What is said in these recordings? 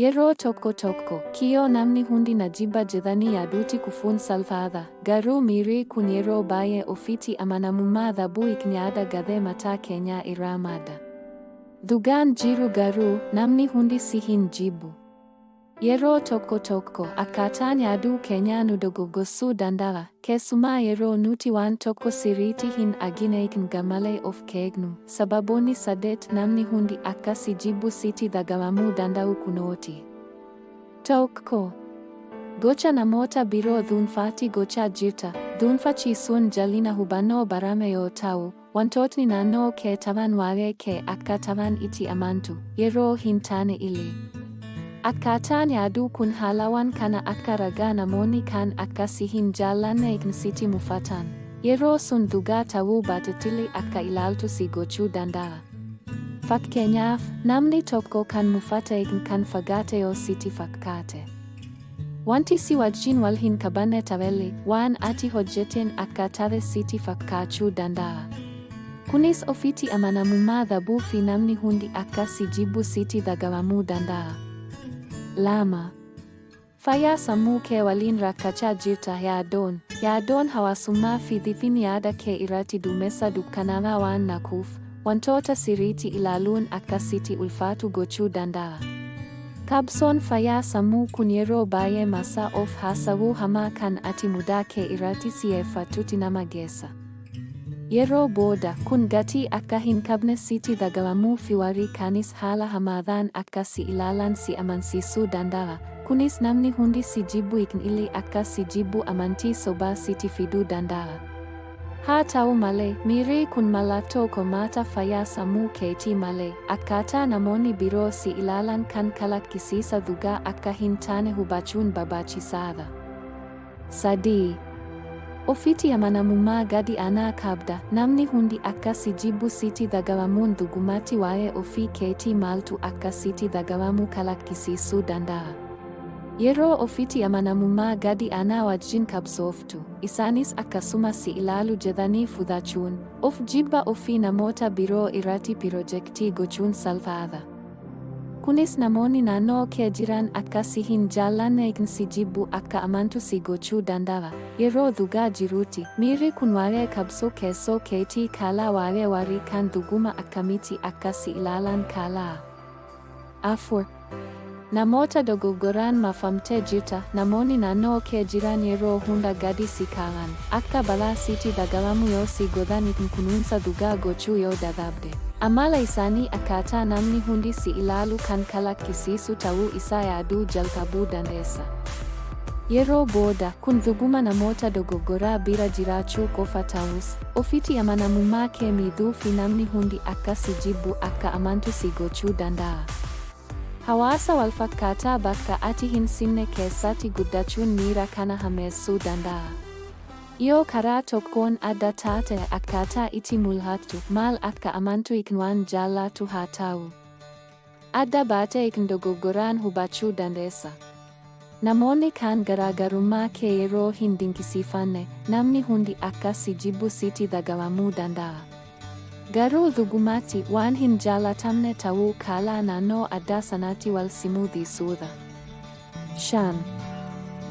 Yeroo tokko tokko kiyoo namni hundi na jibba jedhanii yaaduuti kufuun salphaadha. Garuu miirri kun yeroo baay'ee ofitti amanamummaa dhabuu yaada gadhee mataa keenyaa irraa madda. Dhugaan jiru garuu namni hundi si hin jibbu. Yeroo tokko tokko akkaataan yaaduu keenyaa nu dogoggoruu danda'a. Keessumaa yeroo nuti waan tokko sirriitti hin argine gammalee of keegnu. Sababoonni 8 namni hundi akka si jibbu sitti dhaga'amuu danda'u kunooti. Tokko. Gocha namoota biroo dhuunfaatti gochaa jirta. Dhuunfachiisuun jal'ina hubannoo barame yoo ta'u, wantootni naannoo kee ta'an waa'ee kee akka ta'an itti amantu, yeroo hin taane illee. Akkaataan yaaduu kun haalawwan kana akka ragaa namoonni kaan akka si hin jaallanne sitti mufatan. Yeroo sun dhugaa ta'uu baatettillee akka ilaaltu si gochuu danda'a. Fakkeenyaaf, namni tokko kan mufate kan fagaate yoo sitti fakkaate. Wanti si wajjin wal hin qabanne ta'ellee waan ati hojjeteen akka ta'e sitti fakkaachuu danda'a. Kunis ofitti amanamummaa dhabuu fi namni hundi akka si jibbu sitti dhaga'amuu danda'a. 2. Fayyaa sammuu kee waliin rakkachaa jirta. Yaadoon hawaasummaa fi dhiphiin yaada kee irratti duumessa dukkanaa waan naqxuuf, wantoota sirriitti ilaaluun akka sitti ulfaatu gochuu danda'a. Qabsoon fayyaa sammuu kun yeroo baay'ee masaa of haasawuu hamaa kan ati mudaa kee irratti si'eeffatutti nama geessa. Yeroo booda kun gatii akka hin qabne sitti dhaga'amuu fi warri kaanis haala hamaadhaan akka si ilaalan si amansiisuu danda'a. Kunis namni hundi si jibbu illee akka si jibbu amantii sobaa sitti fiduu danda'a. Haa ta'u malee, miirri kun mallattoo qormaata fayyaa sammuu keetii malee, akkaataa namoonni biroo si ilaalan kan kalaqqisiisa dhugaa akka hin taane hubachuun barbaachisaadha. 3. Ofitti amanamummaa gadi aanaa qabda. Namni hundi akka si jibbu sitti dhaga'amuun dhugumatti waa'ee ofii keetii maaltu akka sitti dhaga'amu kalaqqisiisuu danda'a. Yeroo ofitti amanamummaa gadi aanaa wajjin qabsooftu, isaanis akkasuma si ilaalu jedhanii fudhachuun, of jibba ofii namoota biroo irratti pirojektii gochuun salphaadha. Kunis namoonni naannoo kee jiran akka si hin jaallanne si jibbu akka amantu si gochuu danda'a. Yeroo dhugaa jirutti, miirri kun waa'ee qabsoo keessoo keetii kaalaa waa'ee warri kaan dhuguma akkamitti akka si ilaalan kaalaa. 4. Namoota dogoggoraan maafamtee jirta. Namoonni naannoo kee jiran yeroo hunda gadi si kaa'an, akka balaa sitti dhaga'amu yoo si godhan kunuunsa dhugaa gochuu yoo dadhabde. Amala isaanii akkaataa namni hundi si ilaalu kan kalaqqisiisu ta'uu isaa yaaduu jalqabuu dandeessa. Yeroo booda, kun dhuguma namoota dogoggoraa bira jiraachuu qofa ta'us, ofitti amanamummaa kee miidhuu fi namni hundi akka si jibbu akka amantu si gochuu danda'a. Hawaasa walfakkaataa bakka ati hin seenne keessatti guddachuun miira kana hammeessuu danda'a. Yoo karaa tokkoon adda taate akkaataa itti mul'attu maal akka amantu waan jaallatu haa ta'u. Adda baatee dogoggoraan hubachuu dandeessa. Namoonni kaan garaagarummaa kee yeroo hin dinqisiifanne, namni hundi akka si jibbu sitti dhaga'amuu danda'a. Garuu dhugumatti waan hin jaalatamne ta'uu kaalaa naannoo addaa sanatti wal simuu dhiisuudha. 5.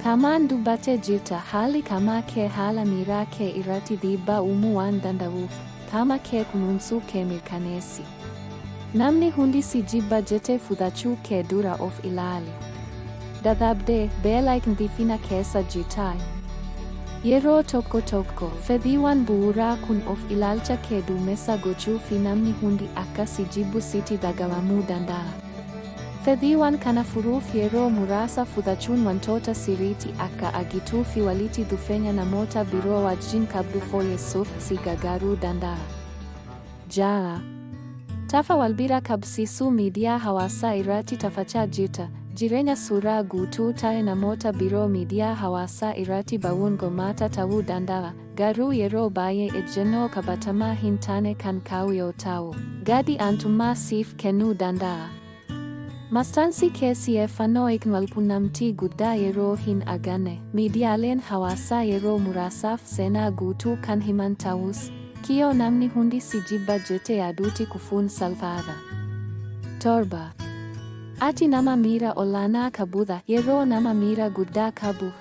Qaamaan dubbattee jirta. Haalli qaamaa kee haala miiraa kee irratti dhiibbaa uumuu waan danda'uuf, qaama kee kunuunsuu kee mirkaneessi. Namni hundi si jibba jettee fudhachuu kee dura of ilaali. Dadhabdee beela dhiphina keessa jirtaa. Yeroo tokko tokko, fedhiiwwan bu'uuraa kun of ilaalcha kee duumessa gochuu fi namni hundi akka si jibbu sitti dhaga'amuu danda'a. Fedhiiwwan kana furuuf yeroo muraasa fudhachuun wantoota sirriitti akka argituu fi walitti dhufeenya namoota biroo wajjin qabdu fooyyessuuf si gargaaruu danda'a. 6. Tafa walbira qabsiisuu miidiyaa hawaasaa irratti taphachaa jirta. Jireenya suuraa guutuu ta'e namoota biroo miidiyaa hawaasaa irratti ba'uun qormaata ta'uu danda'a. Garuu yeroo baay'ee ejjennoo qabatamaa hin taane kan kaa'u yoo ta'u, gadi aantummaa siif kennuu danda'a. Maxxansi kee xiyyeeffannoo walquunnamtii guddaa yeroo hin arganne, miidiyaaleen hawaasaa yeroo muraasaaf seenaa guutuu kan himan ta'us, kiyoo namni hundi si jibba jettee yaaduutti kufuun salphaadha. 7. Ati nama miira olaanaa qabudha yeroo nama miira guddaa qabu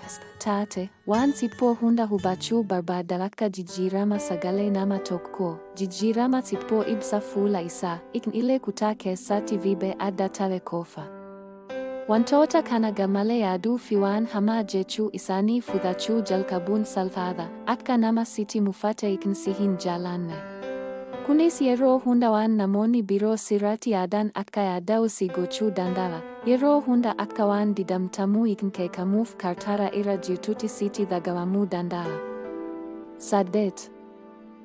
taate waan xiqqoo hunda hubachuu barbaada akka jijjiirama sagalee nama tokkoo jijjiirama xiqqoo ibsa fuula isaa illee kutaa keessatti vibe adda ta'e qofa. Wantoota kana gammalee yaaduu fi waan hamaa jechuu isaanii fudhachuu jalqabuun salphaadha akka nama sitti mufate si hin jaalanne. Kunis yeroo hunda waan namoonni biroo sirratti yaadan akka yaada'u si gochuu danda'a. Yeroo hunda akka waan didamtamuu keekamuuf kartara irra jirtutti sitti dhaga'amuu danda'a. 8.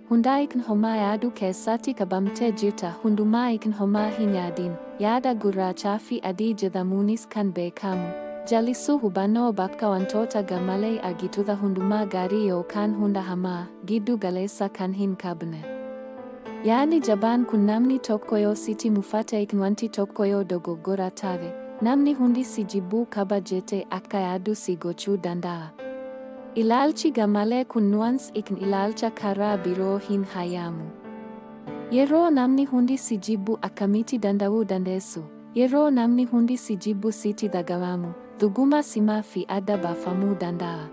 Hundaa homaa yaaduu keessatti qabamtee jirta hundumaa homaa hin yaadin. Yaada gurraachaa fi adii jedhamuunis kan beekamu. Jallisuu hubannoo bakka wantoota gammalee argitudha hundumaa gaarii yookaan hunda hamaa giddu galeessa kan hin qabne. Yaadni jabaan kun namni tokko yoo sitti mufate wanti tokko yoo dogoggora taate namni hundi si jibbuu qaba jettee akka yaaddu si gochuu danda'a. Ilaalchi gammalee kun nuwans ilaalcha karaa biroo hin hayyamu. Yeroo namni hundi si jibbu akkamitti danda'uu dandeessu? Yeroo namni hundi si jibbu sitti dhaga'amu, dhuguma simaa fi adda baafamuu danda'a.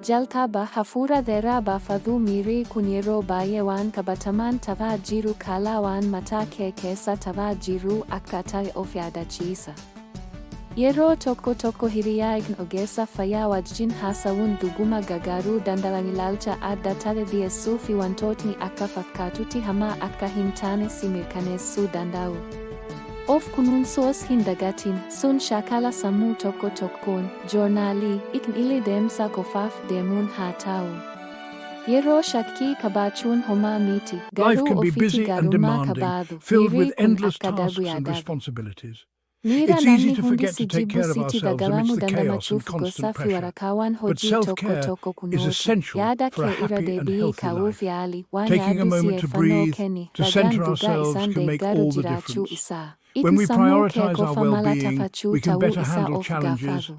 Jalqaba hafuura dheeraa baafadhu miirri kun yeroo baay'ee waan qabatamaan ta'aa jiru caalaa waan mataa kee keessa ta'aa jiru akka ta'e of yaadachiisa. Yeroo tokko hiriyaa ogeessa fayyaa wajjin haasawuun dhuguma gargaaruu danda'an ilaalcha adda ta'e dhiyeessuu fi wantootni akka fakkaatutti hamaa akka hin taane si mirkaneessuu danda'u. Of kunuunsuus hin dagatin sun shaakala sammuu tokkoon joornaalii illee deemsa qofaaf deemuun haa ta'u. Yeroo shakkii qabaachuun homaa miti garuu ofitti gaarummaa qabaatu miirri kun akka darbu yaadatu. Miira namni hundi si jibbu sitti dhaga'amuu dandamachuuf gosaa fi waraqaawwan hojii tokko kunuunsi yaada kee irra deebi'ii kaa'uuf yaali waan yaaddu si'eeffannoo kenni ragaan dhugaa isaan deeggaru jiraachuu isaa. Itti sammuu kee qofa mala tafachuu ta'uu isaa of gaafatu.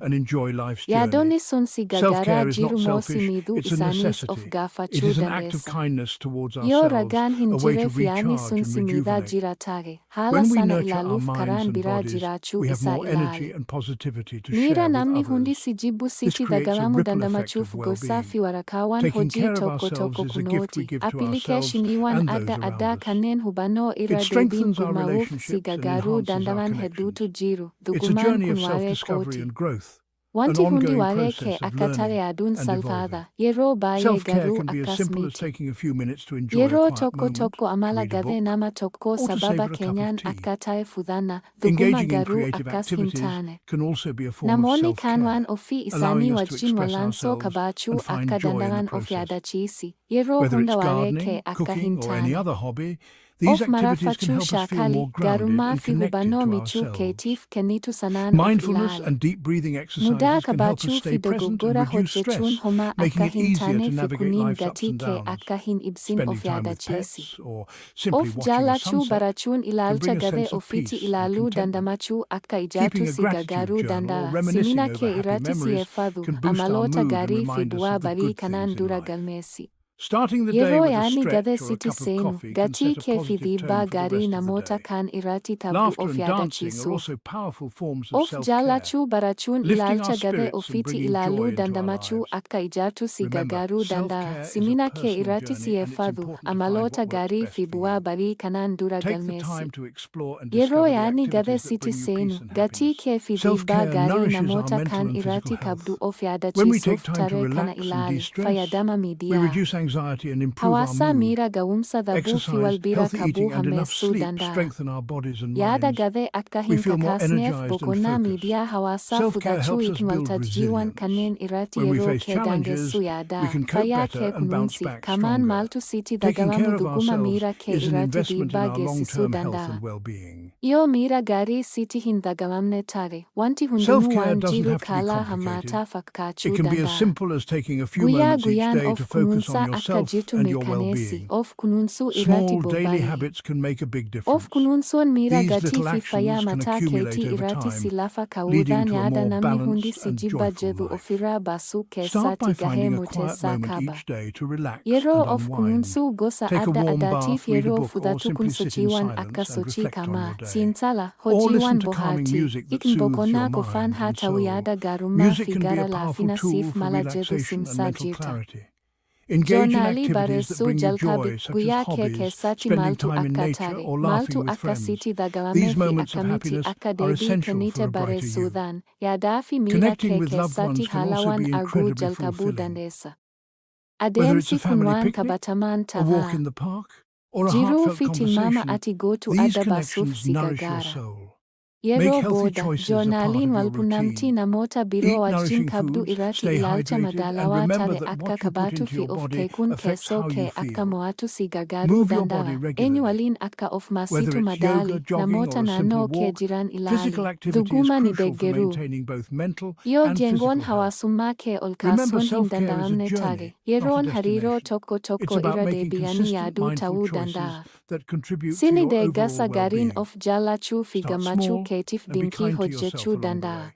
Yaadonni sun si gargaaraa jiru moo si miidhuu isaaniis of gaafachuu dandeessa. Yoo ragaan hin jireef yaadni sun si miidhaa jira taate haala sana ilaaluuf karaan biraa jiraachuu isaa ilaali. Miira namni hundi si jibbu sitti dhaga'amuu dandamachuuf gosaa fi waraqaawwan hojii tokko kunuuti. Appilikeeshiniiwwan adda addaa kanneen hubannoo irra deebiin gurmaa'uuf si gargaaru danda'an hedduutu jiru dhugumaan kun waa'ee kooti. Wanti hundi waa'ee kee akka ta'e yaaduun salphaadha yeroo baay'ee garuu akkas miti. Yeroo tokko amala gadhee nama tokkoo sababa keenyaan akka ta'e fudhanna dhuguma garuu akkas hin taane. Namoonni kaan waan ofii isaanii wajjin wal'aansoo qabaachuu akka danda'an of yaadachiisi yeroo hunda waa'ee kee akka hin taane. Of marafachuu shaakali gaarummaa fi hubannoo michuu keetiif kennitu sanaan of ilaali. Mudaa qabaachuu fi dogoggora hojjechuun homaa akka hin taane fi kuniin gatii kee akka hin ibsin of yaadachiisi. Of jaalachuu barachuun ilaalcha gadhee ofiitti ilaaluu dandamachuu akka ijaartu si gargaaruu danda'a. Simina kee irratti si'eeffadhu amaloota gaarii fi bu'aa barii kanaan dura galmeessi. Yeroo yaadni gadhee sitti seenu gatii kee fi dhiibbaa gaarii namoota kaan irratti taphu of yaadachiisuuf. Of jaalachuu barachuun ilaalcha gadhee ofiitti ilaaluu dandamachuu akka ijaartu si gargaaruu danda'a. Simina kee irratti si'eeffadhu amaloota gaarii fi bu'aa barii kanaan dura galmeessi. Yeroo yaadni gadhee sitti seenu gatii kee fi dhiibbaa gaarii namoota kaan irratti qabdu of yaadachiisuuf taree kana ilaali. Fayyadama miidiyaa. Hawaasa miira ga'umsa dhabuu fi wal bira qabuu hammeessuu danda'a. Yaada gadhee akka hin kakaasneef boqonnaa miidiyaa hawaasaa fudhachuu waltajjiiwwan kanneen irratti yeroo kee daangessuu yaada. Fayyaa kee kunuunsi qamaan maaltu sitti dhaga'amu dhuguma miira kee irratti dhiibbaa geessisuu danda'a. Yoo miira gaarii sitti hin dhaga'amne taate wanti hundinuu waan jiru caalaa hammaataa fakkaachuu danda'a. Guyyaa guyyaan of kunuunsaa akka jirtu and your mirkaneessi well-being. of kunuunsuu irratti Small daily bobba'e. habits can make a big Of difference. kunuunsuun miira These gatii little fi fayyaa actions can mataa accumulate keetii over irratti si time, lafa leading kaa'uudhaan to a yaada more namni hundi balanced si and jibba joyful jedhu life. ofirraa baasuu Start by keessatti gahee finding a quiet murteessaa moment qaba. each day to relax Yeroo and of unwind. kunuunsuu gosa Take a adda warm addaatiif bath, read a yeroo book, or fudhatu kun simply sit in sochiiwwan akka silence and sochii reflect on kamaa, your day. xiinxala, Or listen hojiiwwan to calming bohaartii, music that hiikni soothes boqonnaa your qofaan haa mind and ta'u soul. yaada gaarummaa Music fi can be gara a powerful laafina tool siif for mala jedhu relaxation and simsaa mental jirta. clarity. Engage in Joornaalii activities that barreessuu bring you jalqabi joy, such as guyyaa kee hobbies, keessatti spending maaltu time in akka nature, taare, or maaltu laughing with akka friends. sitti dagaamee These fi moments of akkamitti happiness akka are deebii essential kennite for a brighter you. barreessuudhaan yaadaa fi miira Connecting kee with loved keessatti ones can also haalawwan be arguu incredibly jalqabuu fulfilling. dandeessa. Whether it's a Adeemsi kun family waan picnic, qabatamaan a walk tahaa. in the park, or a Jiruu heartfelt fi tilmaama conversation, ati gootu these adda baasuuf connections si nourish your gargaara. soul. Make Yeroo healthy booda, choices a part joornaaliin of your walqunnamtii routine. namoota biroo Eat wajjin nourishing qabdu foods, irratti stay ilaalcha hydrated, and madaalawaa remember taate that akka what you put qabaatuu into fi your of body keekuun affects keessoo how you kee akka feel. mo'atu si gargaaruu Move your body danda'a. regularly. Eenyuwaliin akka of Whether maasitu it's yoga, madaali, jogging, namoota or a simple naannoo kee walk, jiran physical ilaali. activity is Dhuguma ni crucial for deeggaruu. maintaining both mental Yoo and geengoon physical health. hawaasummaa kee ol Remember, kaasuun hin self-care is a danda'amne taate, journey, not a yeroon hariiroo destination. tokko It's tokko about irra making deebi'anii consistent, yaaduu mindful ta'uu choices danda'a. that contribute to Sini your deeggarsa overall gaariin well-being. of jaallachuu fi Start gammachuu small keetiif and be dinkii kind to yourself hojjechuu along the danda'a. way.